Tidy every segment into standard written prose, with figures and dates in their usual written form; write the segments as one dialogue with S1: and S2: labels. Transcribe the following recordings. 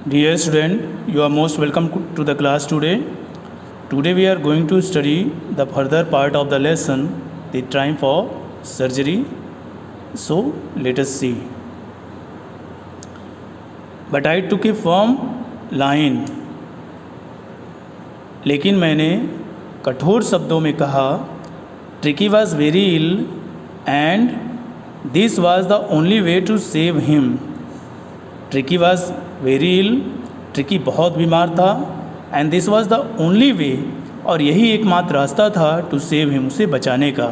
S1: Dear student, you are most welcome to the class today. Today we are going to study the further part of the lesson, the time for surgery. So let us see. But I took a firm line. लेकिन मैंने कठोर शब्दों में कहा, Tricky was very ill and this was the only way to save him. Tricky was very ill, Tricky बहुत बीमार था, and this was the only way, और यही एकमात्र रास्ता था to save him, उसे बचाने का.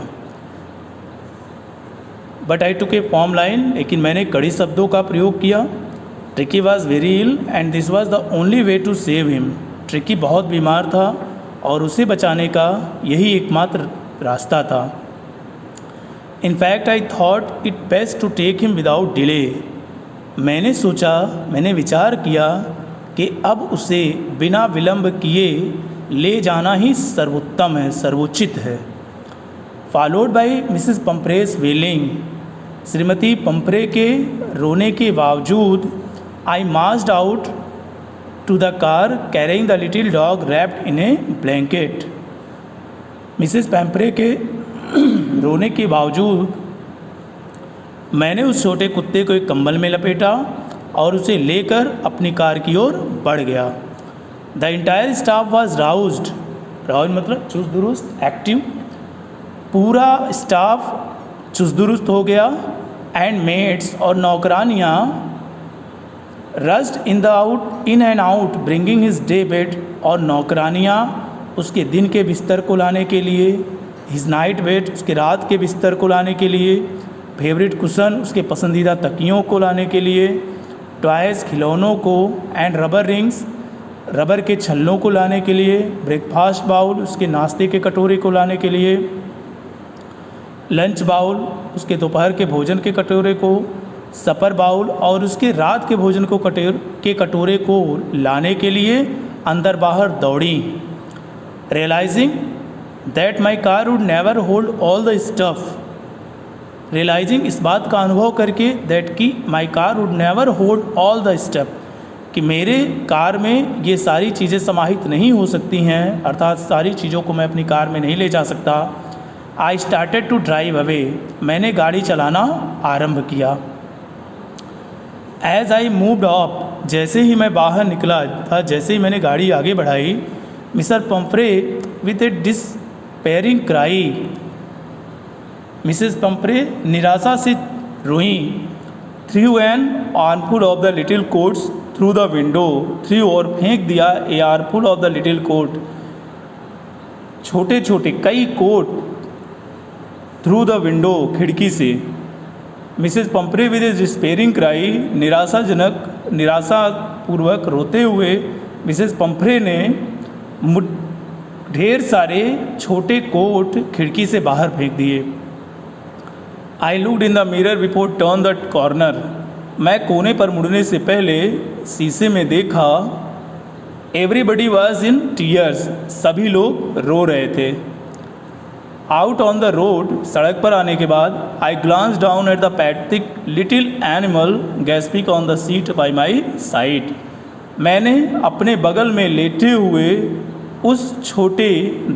S1: But I took a firm line, लेकिन मैंने कड़ी शब्दों का प्रयोग किया. Tricky was very ill and this was the only way to save him. Tricky बहुत बीमार था और उसे बचाने का यही एकमात्र रास्ता था. In fact, I thought it best to take him without delay. मैंने विचार किया कि अब उसे बिना विलंब किए ले जाना ही सर्वोत्तम है, सर्वोचित है. Followed by Mrs Pumphrey's wailing. श्रीमती पंपरे के रोने के बावजूद I marched out to the car carrying the little dog wrapped in a blanket. Mrs Pumphrey के रोने के बावजूद मैंने उस छोटे कुत्ते को एक कंबल में लपेटा और उसे लेकर अपनी कार की ओर बढ़ गया. The entire staff was roused. Rouse मतलब चुस्त दुरुस्त, एक्टिव. पूरा स्टाफ चुस्त दुरुस्त हो गया. एंड मेड्स और नौकरानियाँ rushed in and out bringing his day bed. और नौकरानियाँ उसके दिन के बिस्तर को लाने के लिए, हिज नाइट बेड उसके रात के बिस्तर को लाने के लिए, फेवरेट कुशन उसके पसंदीदा तकियों को लाने के लिए, टॉयज़ खिलौनों को, एंड रबर रिंग्स रबर के छल्लों को लाने के लिए, ब्रेकफास्ट बाउल उसके नाश्ते के कटोरे को लाने के लिए, लंच बाउल उसके दोपहर के भोजन के कटोरे को, सपर बाउल और उसके रात के भोजन को कटोरे को लाने के लिए अंदर बाहर दौड़ी. Realizing that my car would never hold all the stuff. Realizing इस बात का अनुभव करके दैट कि my car would never hold all the step, कि मेरे कार में ये सारी चीज़ें समाहित नहीं हो सकती हैं, अर्थात सारी चीज़ों को मैं अपनी कार में नहीं ले जा सकता. I started to drive away. मैंने गाड़ी चलाना आरंभ किया. As I moved off. जैसे ही मैं बाहर निकला था, जैसे ही मैंने गाड़ी आगे बढ़ाई, Mr Pumphrey with a despairing cry. मिसेस पंपरे निराशा से रोईं. Threw an armful of the little coats through the window. Threw और फेंक दिया a armful of the little coat. छोटे छोटे कई कोट थ्रू द विंडो खिड़की से. Mrs Pumphrey with a despairing cry. निराशापूर्वक रोते हुए मिसेस पंपरे ने ढेर सारे छोटे कोट खिड़की से बाहर फेंक दिए. I looked in the mirror before turn the corner. मैं कोने पर मुड़ने से पहले शीशे में देखा. Everybody was in tears. सभी लोग रो रहे थे. Out on the road. सड़क पर आने के बाद I glance down at the pathetic little animal gasping on the seat by my side. मैंने अपने बगल में लेटे हुए उस छोटे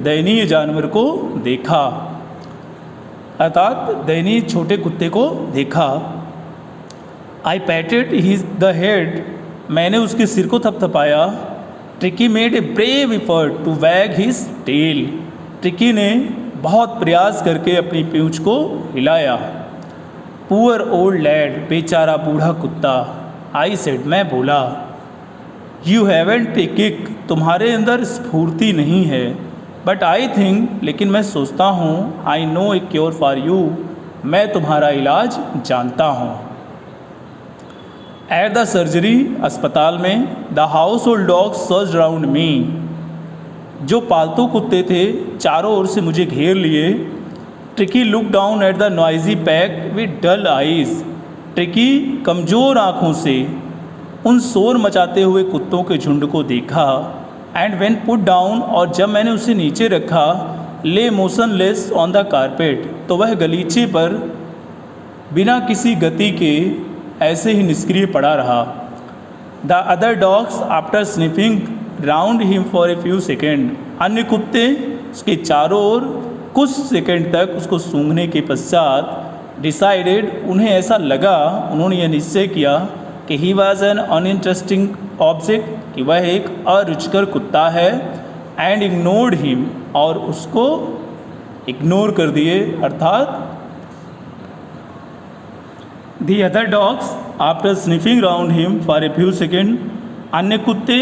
S1: दयनीय जानवर को देखा, अर्थात दयनीय छोटे कुत्ते को देखा. I patted his the head. मैंने उसके सिर को थपथपाया. Tricki made a brave effort to wag his tail. Tricki ने बहुत प्रयास करके अपनी पूंछ को हिलाया. Poor old lad. बेचारा बूढ़ा कुत्ता. I said. मैं बोला. You haven't a kick. तुम्हारे अंदर स्फूर्ति नहीं है. But I think. लेकिन मैं सोचता हूँ. I know a cure for you. मैं तुम्हारा इलाज जानता हूँ. At the surgery. अस्पताल में. The household dogs surged round me. जो पालतू कुत्ते थे चारों ओर से मुझे घेर लिए. Tricky look down at the noisy pack with dull eyes. Tricky कमज़ोर आँखों से उन शोर मचाते हुए कुत्तों के झुंड को देखा. And when put down. और जब मैंने उसे नीचे रखा. ले मोशनलेस ऑन द कारपेट. तो वह गलीचे पर बिना किसी गति के ऐसे ही निष्क्रिय पड़ा रहा. The other dogs after sniffing round him for a few second, अन्य कुत्ते उसके चारों ओर कुछ सेकंड तक उसको सूंघने के पश्चात डिसाइडेड, उन्हें ऐसा लगा, उन्होंने यह निश्चय किया कि he was an uninteresting object, कि वह एक अरुचिकर कुत्ता है, एंड इग्नोर्ड हिम, और उसको इग्नोर कर दिए, अर्थात the other dogs after sniffing round him for a few second, अन्य कुत्ते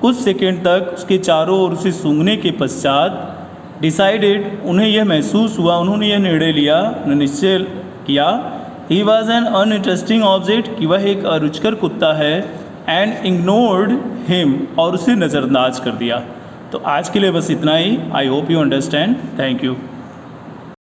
S1: कुछ सेकेंड तक उसके चारों ओर उसे सूंघने के पश्चात डिसाइडेड, उन्हें यह महसूस हुआ, उन्होंने यह निर्णय लिया, निश्चय किया, he was an uninteresting object, कि वह एक अरुचिकर कुत्ता है, एंड इग्नोर्ड हिम, और उसे नज़रअंदाज कर दिया। तो आज के लिए बस इतना ही। I hope you understand. Thank you.